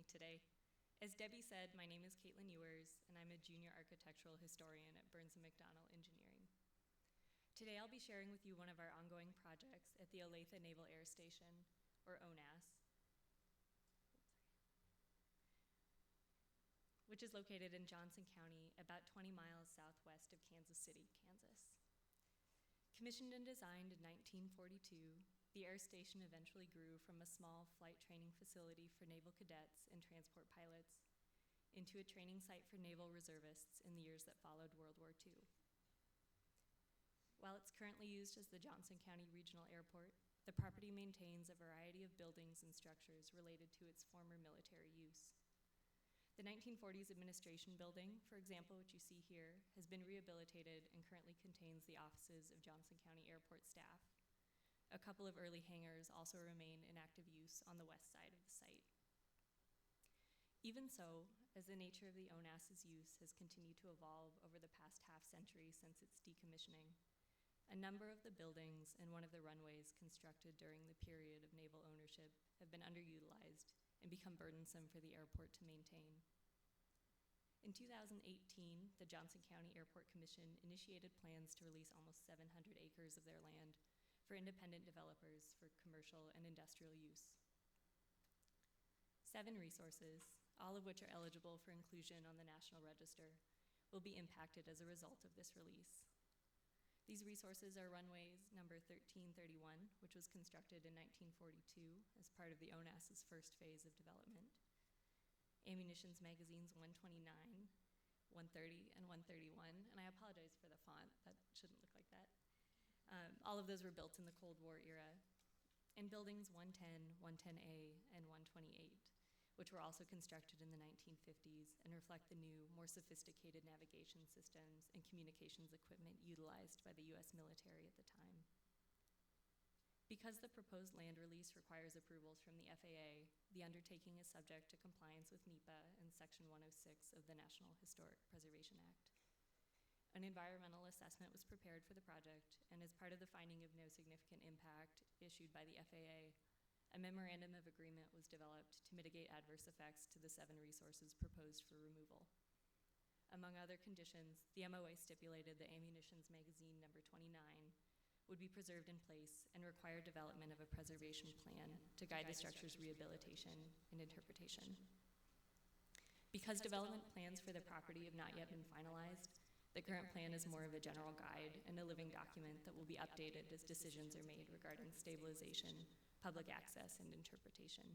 today. As Debbie said, my name is Caitlyn Ewers, and I'm a junior architectural historian at Burns & McDonnell Engineering. Today I'll be sharing with you one of our ongoing projects at the Olathe Naval Air Station, or ONAS, which is located in Johnson County, about 20 miles southwest of Kansas City, Kansas. Commissioned and designed in 1942, the air station eventually grew from a small flight training facility for naval cadets and transport pilots into a training site for naval reservists in the years that followed World War II. While it's currently used as the Johnson County Regional Airport, the property maintains a variety of buildings and structures related to its former military use. The 1940s administration building, for example, which you see here, has been rehabilitated and currently contains the offices of Johnson County Airport staff. A couple of early hangars also remain in active use on the west side of the site. Even so, as the nature of the ONAS's use has continued to evolve over the past half century since its decommissioning, a number of the buildings and one of the runways constructed during the period of naval ownership have been underutilized and become burdensome for the airport to maintain. In 2018, the Johnson County Airport Commission initiated plans to release almost 700 acres of their land for independent developers for commercial and industrial use. 7 resources, all of which are eligible for inclusion on the National Register, will be impacted as a result of this release. These resources are runways number 1331, which was constructed in 1942 as part of the ONAS's first phase of development, ammunitions magazines 129, 130, and 131, and I apologize for the font, that shouldn't look like that. All of those were built in the Cold War era, and buildings 110, 110A, and 128, which were also constructed in the 1950s and reflect the new, more sophisticated navigation systems and communications equipment utilized by the US military at the time. Because the proposed land release requires approvals from the FAA, the undertaking is subject to compliance with NEPA and Section 106 of the National Historic Preservation Act. An environmental assessment was prepared for the project, and as part of the finding of no significant impact issued by the FAA, a memorandum of agreement was developed to mitigate adverse effects to the 7 resources proposed for removal. Among other conditions, the MOA stipulated that ammunitions magazine number 29 would be preserved in place and require development of a preservation plan to guide the structure's rehabilitation and interpretation. Because development plans for the property have not yet been finalized, the current plan is more of a general guide and a living document that will be updated as decisions are made regarding stabilization, public access, and interpretation.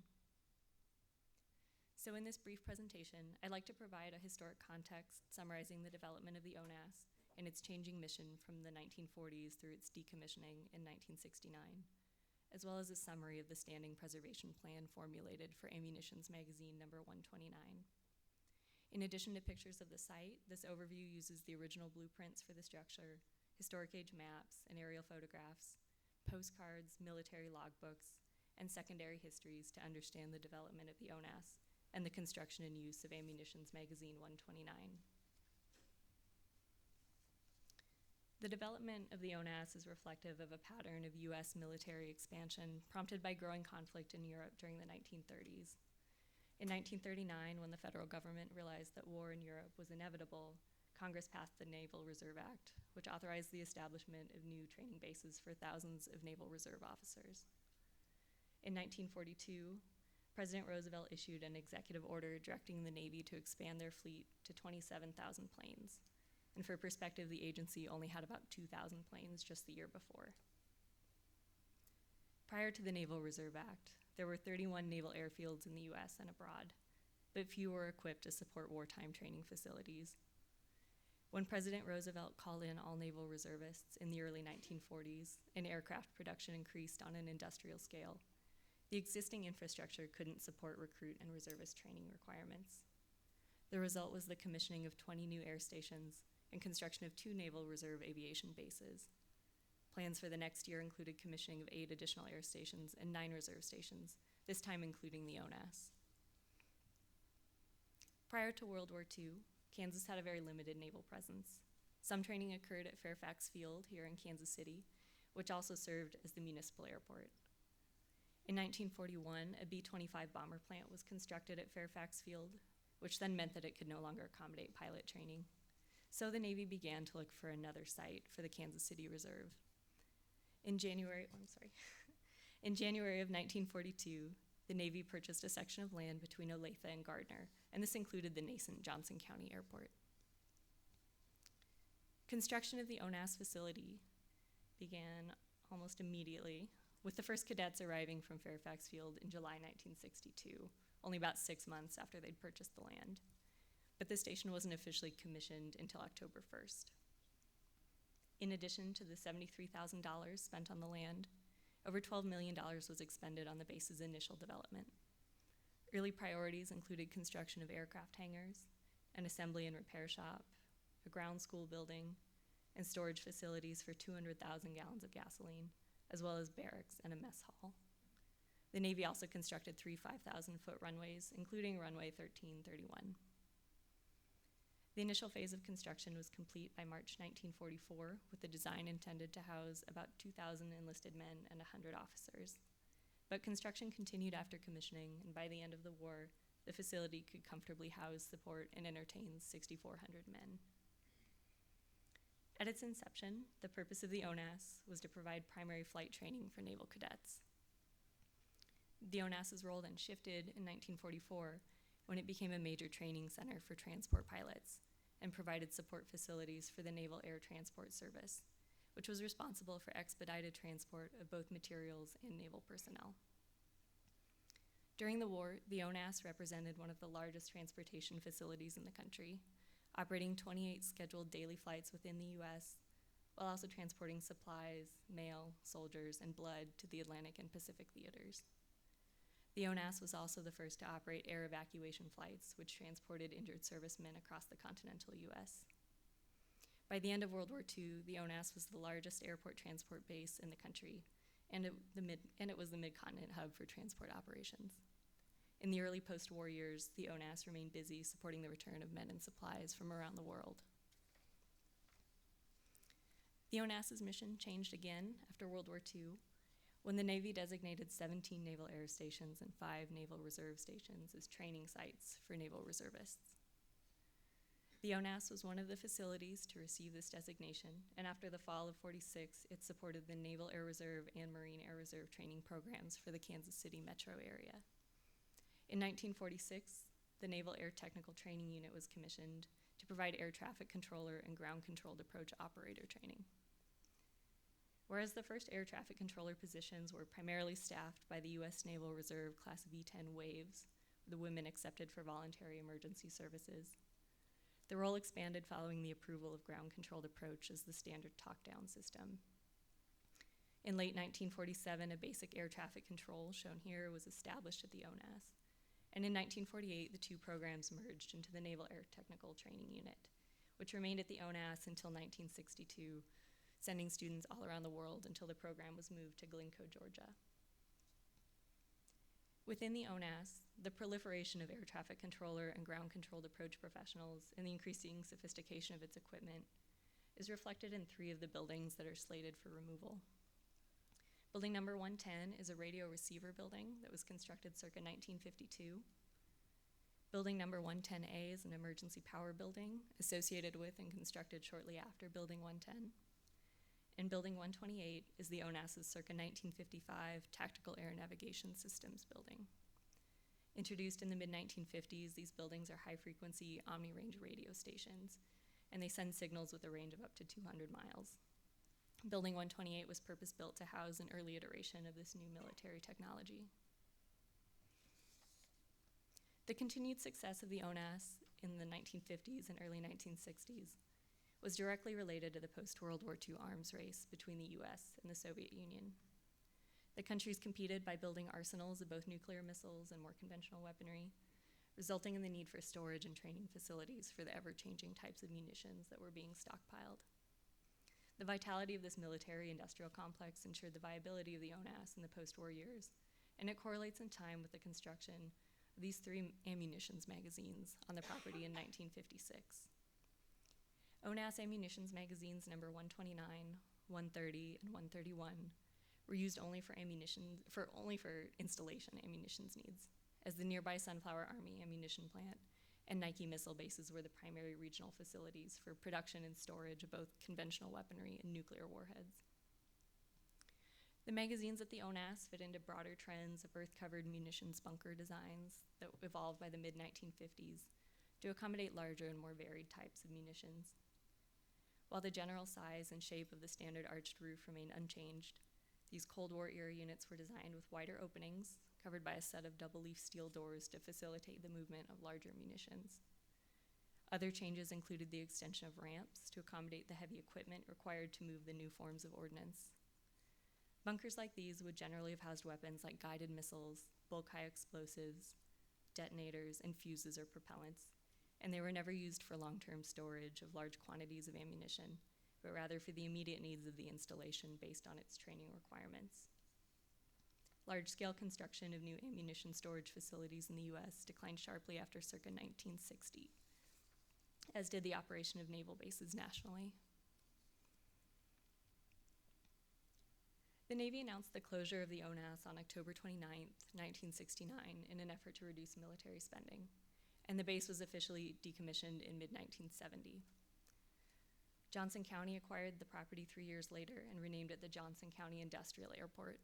So in this brief presentation, I'd like to provide a historic context summarizing the development of the ONAS and its changing mission from the 1940s through its decommissioning in 1969, as well as a summary of the standing preservation plan formulated for ammunitions magazine number 129. In addition to pictures of the site, this overview uses the original blueprints for the structure, historic age maps and aerial photographs, postcards, military logbooks, and secondary histories to understand the development of the ONAS and the construction and use of ammunitions magazine 129. The development of the ONAS is reflective of a pattern of US military expansion prompted by growing conflict in Europe during the 1930s. In 1939, when the federal government realized that war in Europe was inevitable, Congress passed the Naval Reserve Act, which authorized the establishment of new training bases for thousands of Naval Reserve officers. In 1942, President Roosevelt issued an executive order directing the Navy to expand their fleet to 27,000 planes. And for perspective, the agency only had about 2,000 planes just the year before. Prior to the Naval Reserve Act, there were 31 naval airfields in the US and abroad, but few were equipped to support wartime training facilities. When President Roosevelt called in all naval reservists in the early 1940s and aircraft production increased on an industrial scale, the existing infrastructure couldn't support recruit and reservist training requirements. The result was the commissioning of 20 new air stations and construction of 2 Naval Reserve aviation bases. Plans for the next year included commissioning of 8 additional air stations and 9 reserve stations, this time including the ONAS. Prior to World War II, Kansas had a very limited naval presence. Some training occurred at Fairfax Field here in Kansas City, which also served as the municipal airport. In 1941, a B-25 bomber plant was constructed at Fairfax Field, which then meant that it could no longer accommodate pilot training. So the Navy began to look for another site for the Kansas City Reserve. In January of 1942, the Navy purchased a section of land between Olathe and Gardner, and this included the nascent Johnson County Airport. Construction of the ONAS facility began almost immediately, with the first cadets arriving from Fairfax Field in July 1962, only about 6 months after they'd purchased the land. But the station wasn't officially commissioned until October 1st. In addition to the $73,000 spent on the land, over $12 million was expended on the base's initial development. Early priorities included construction of aircraft hangars, an assembly and repair shop, a ground school building, and storage facilities for 200,000 gallons of gasoline, as well as barracks and a mess hall. The Navy also constructed 3 5,000-foot runways, including runway 1331. The initial phase of construction was complete by March 1944, with the design intended to house about 2,000 enlisted men and 100 officers. But construction continued after commissioning, and by the end of the war, the facility could comfortably house, support, and entertain 6,400 men. At its inception, the purpose of the ONAS was to provide primary flight training for naval cadets. The ONAS's role then shifted in 1944 when it became a major training center for transport pilots and provided support facilities for the Naval Air Transport Service, which was responsible for expedited transport of both materials and naval personnel. During the war, the ONAS represented one of the largest transportation facilities in the country, operating 28 scheduled daily flights within the U.S., while also transporting supplies, mail, soldiers, and blood to the Atlantic and Pacific theaters. The ONAS was also the first to operate air evacuation flights, which transported injured servicemen across the continental U.S. By the end of World War II, the ONAS was the largest airport transport base in the country, and it was the mid-continent hub for transport operations. In the early post-war years, the ONAS remained busy supporting the return of men and supplies from around the world. The ONAS's mission changed again after World War II, when the Navy designated 17 naval air stations and 5 naval reserve stations as training sites for naval reservists. The ONAS was one of the facilities to receive this designation, and after the fall of '46, it supported the Naval Air Reserve and Marine Air Reserve training programs for the Kansas City metro area. In 1946, the Naval Air Technical Training Unit was commissioned to provide air traffic controller and ground-controlled approach operator training. Whereas the first air traffic controller positions were primarily staffed by the U.S. Naval Reserve Class V-10 waves, the women accepted for voluntary emergency services, the role expanded following the approval of ground-controlled approach as the standard talk-down system. In late 1947, a basic air traffic control, shown here, was established at the ONAS. And in 1948, the two programs merged into the Naval Air Technical Training Unit, which remained at the ONAS until 1962, sending students all around the world until the program was moved to Glencoe, Georgia. Within the ONAS, the proliferation of air traffic controller and ground-controlled approach professionals and the increasing sophistication of its equipment is reflected in 3 of the buildings that are slated for removal. Building number 110 is a radio receiver building that was constructed circa 1952. Building number 110A is an emergency power building associated with and constructed shortly after Building 110. And Building 128 is the ONAS's circa 1955 Tactical Air Navigation Systems building. Introduced in the mid-1950s, these buildings are high-frequency omni-range radio stations, and they send signals with a range of up to 200 miles. Building 128 was purpose-built to house an early iteration of this new military technology. The continued success of the ONAS in the 1950s and early 1960s was directly related to the post-World War II arms race between the US and the Soviet Union. The countries competed by building arsenals of both nuclear missiles and more conventional weaponry, resulting in the need for storage and training facilities for the ever-changing types of munitions that were being stockpiled. The vitality of this military-industrial complex ensured the viability of the ONAS in the post-war years, and it correlates in time with the construction of these 3 ammunitions magazines on the property in 1956. ONAS ammunitions magazines number 129, 130, and 131 were used only for installation ammunitions needs, as the nearby Sunflower Army ammunition plant and Nike missile bases were the primary regional facilities for production and storage of both conventional weaponry and nuclear warheads. The magazines at the ONAS fit into broader trends of earth-covered munitions bunker designs that evolved by the mid-1950s to accommodate larger and more varied types of munitions. While the general size and shape of the standard arched roof remained unchanged, these Cold War-era units were designed with wider openings, covered by a set of double-leaf steel doors to facilitate the movement of larger munitions. Other changes included the extension of ramps to accommodate the heavy equipment required to move the new forms of ordnance. Bunkers like these would generally have housed weapons like guided missiles, bulk-high explosives, detonators, and fuses or propellants, and they were never used for long-term storage of large quantities of ammunition, but rather for the immediate needs of the installation based on its training requirements. Large-scale construction of new ammunition storage facilities in the U.S. declined sharply after circa 1960, as did the operation of naval bases nationally. The Navy announced the closure of the ONAS on October 29, 1969, in an effort to reduce military spending, and the base was officially decommissioned in mid-1970. Johnson County acquired the property 3 years later and renamed it the Johnson County Industrial Airport.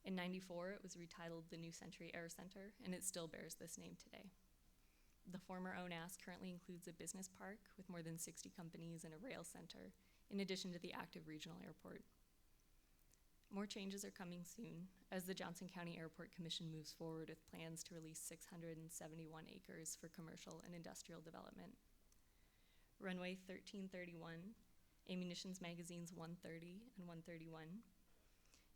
In '94, it was retitled the New Century Air Center, and it still bears this name today. The former ONAS currently includes a business park with more than 60 companies and a rail center, in addition to the active regional airport. More changes are coming soon, as the Johnson County Airport Commission moves forward with plans to release 671 acres for commercial and industrial development. Runway 1331, ammunitions magazines 130 and 131,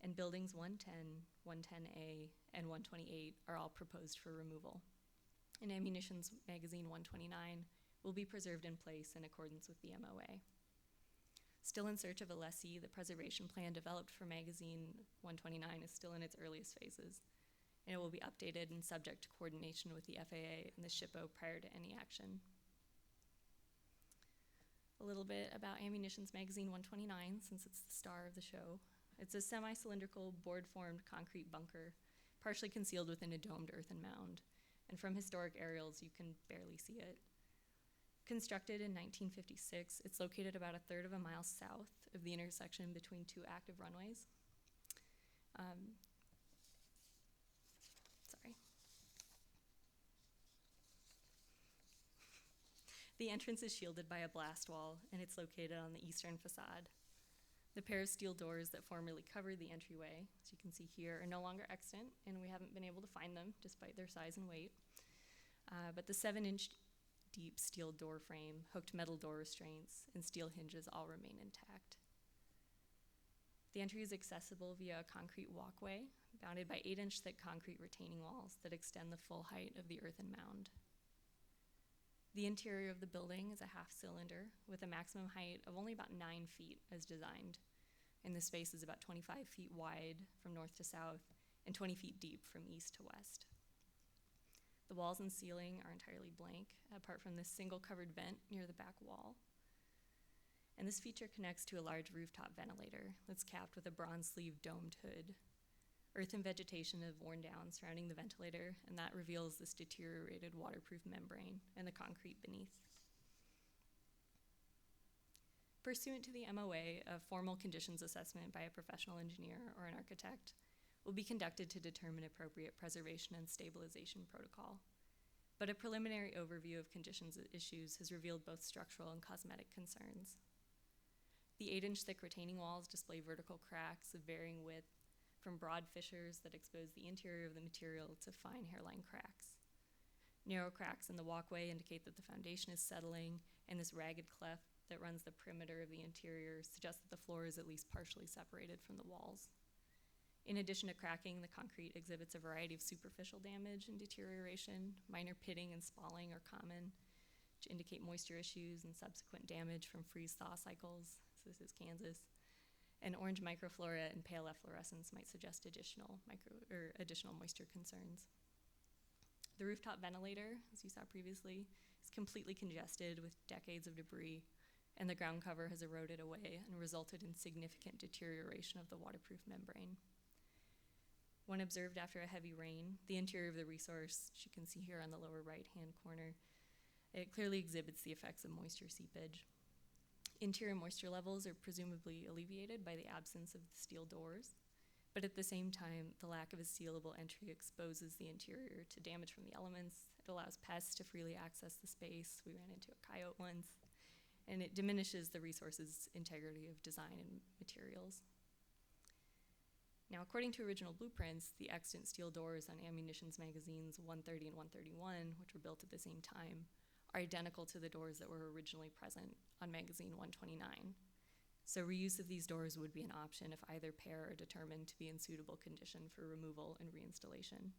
and buildings 110, 110A, and 128 are all proposed for removal. And ammunitions magazine 129 will be preserved in place in accordance with the MOA. Still in search of a lessee, the preservation plan developed for magazine 129 is still in its earliest phases, and it will be updated and subject to coordination with the FAA and the SHPO prior to any action. A little bit about ammunitions magazine 129, since it's the star of the show. It's a semi-cylindrical, board-formed concrete bunker, partially concealed within a domed earthen mound, and from historic aerials you can barely see it. Constructed in 1956, it's located about a third of a mile south of the intersection between two active runways. The entrance is shielded by a blast wall, and it's located on the eastern facade. The pair of steel doors that formerly covered the entryway, as you can see here, are no longer extant, and we haven't been able to find them despite their size and weight. But the 7-inch deep steel door frame, hooked metal door restraints, and steel hinges all remain intact. The entry is accessible via a concrete walkway bounded by 8-inch thick concrete retaining walls that extend the full height of the earthen mound. The interior of the building is a half-cylinder with a maximum height of only about 9 feet as designed, and the space is about 25 feet wide from north to south and 20 feet deep from east to west. The walls and ceiling are entirely blank, apart from this single covered vent near the back wall. And this feature connects to a large rooftop ventilator that's capped with a bronze-sleeve domed hood. Earth and vegetation have worn down surrounding the ventilator, and that reveals this deteriorated waterproof membrane and the concrete beneath. Pursuant to the MOA, a formal conditions assessment by a professional engineer or an architect will be conducted to determine appropriate preservation and stabilization protocol. But a preliminary overview of conditions issues has revealed both structural and cosmetic concerns. The 8-inch thick retaining walls display vertical cracks of varying width, from broad fissures that expose the interior of the material to fine hairline cracks. Narrow cracks in the walkway indicate that the foundation is settling, and this ragged cleft that runs the perimeter of the interior suggests that the floor is at least partially separated from the walls. In addition to cracking, the concrete exhibits a variety of superficial damage and deterioration. Minor pitting and spalling are common, which indicate moisture issues and subsequent damage from freeze-thaw cycles. So this is Kansas. And orange microflora and pale efflorescence might suggest additional moisture concerns. The rooftop ventilator, as you saw previously, is completely congested with decades of debris, and the ground cover has eroded away and resulted in significant deterioration of the waterproof membrane. When observed after a heavy rain, the interior of the resource, as you can see here on the lower right-hand corner, it clearly exhibits the effects of moisture seepage. Interior moisture levels are presumably alleviated by the absence of the steel doors, but at the same time, the lack of a sealable entry exposes the interior to damage from the elements. It allows pests to freely access the space. We ran into a coyote once, and it diminishes the resource's integrity of design and materials. Now, according to original blueprints, the extant steel doors on ammunitions magazines 130 and 131, which were built at the same time, are identical to the doors that were originally present on magazine 129. So reuse of these doors would be an option if either pair are determined to be in suitable condition for removal and reinstallation.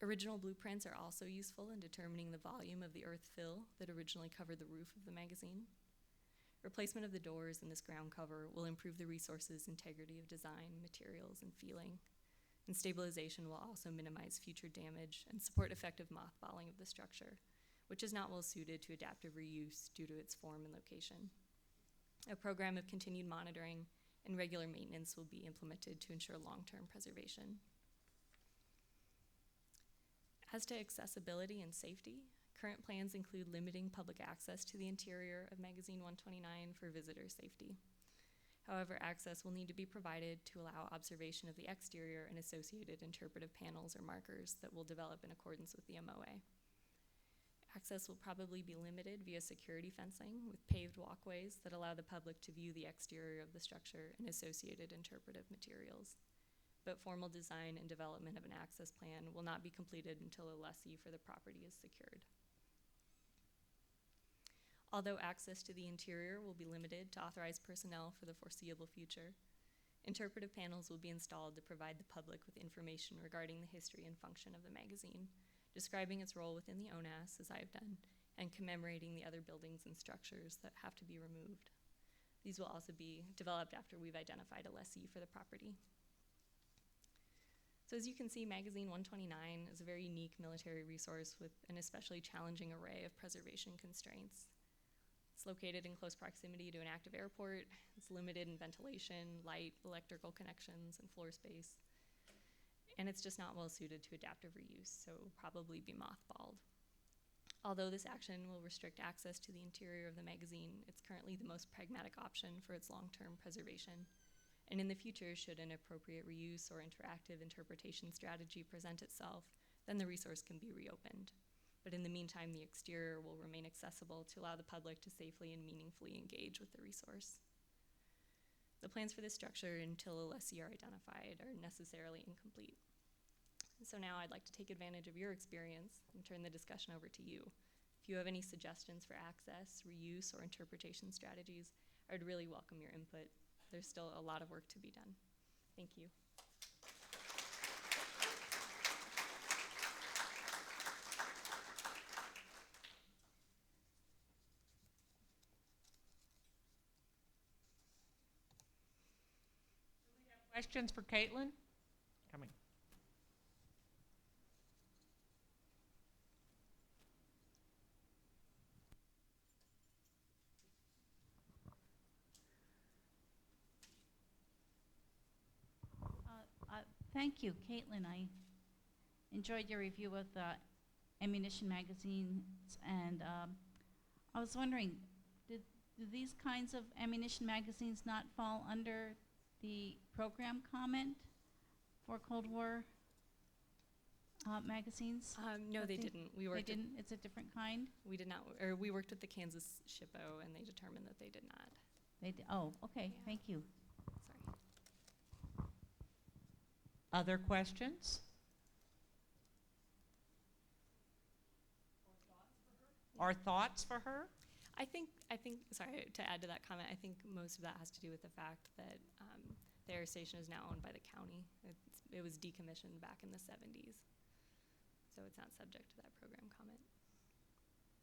Original blueprints are also useful in determining the volume of the earth fill that originally covered the roof of the magazine. Replacement of the doors in this ground cover will improve the resource's integrity of design, materials, and feeling. And stabilization will also minimize future damage and support effective mothballing of the structure, which is not well suited to adaptive reuse due to its form and location. A program of continued monitoring and regular maintenance will be implemented to ensure long-term preservation. As to accessibility and safety, current plans include limiting public access to the interior of magazine 129 for visitor safety. However, access will need to be provided to allow observation of the exterior and associated interpretive panels or markers that will develop in accordance with the MOA. Access will probably be limited via security fencing with paved walkways that allow the public to view the exterior of the structure and associated interpretive materials. But formal design and development of an access plan will not be completed until a lessee for the property is secured. Although access to the interior will be limited to authorized personnel for the foreseeable future, interpretive panels will be installed to provide the public with information regarding the history and function of the magazine, describing its role within the ONAS, as I have done, and commemorating the other buildings and structures that have to be removed. These will also be developed after we've identified a lessee for the property. So as you can see, magazine 129 is a very unique military resource with an especially challenging array of preservation constraints. It's located in close proximity to an active airport. It's limited in ventilation, light, electrical connections, and floor space. And it's just not well suited to adaptive reuse, so it will probably be mothballed. Although this action will restrict access to the interior of the magazine, it's currently the most pragmatic option for its long-term preservation. And in the future, should an appropriate reuse or interactive interpretation strategy present itself, then the resource can be reopened. But in the meantime, the exterior will remain accessible to allow the public to safely and meaningfully engage with the resource. The plans for this structure until a lessee are identified are necessarily incomplete. So now I'd like to take advantage of your experience and turn the discussion over to you. If you have any suggestions for access, reuse, or interpretation strategies, I would really welcome your input. There's still a lot of work to be done. Thank you. Questions for Caitlyn? Coming. Thank you, Caitlyn. I enjoyed your review of the ammunition magazines, and I was wondering, do these kinds of ammunition magazines not fall under the program comment for Cold War magazines? No, they didn't. They didn't? It's a different kind? We did not, or we worked with the Kansas SHPO, and they determined that they did not. They did. Oh, okay. Yeah. Thank you. Sorry. Other questions? Or thoughts for her? I think, sorry, to add to that comment, I think most of that has to do with the fact that the air station is now owned by the county. It was decommissioned back in the 70s, so it's not subject to that program comment.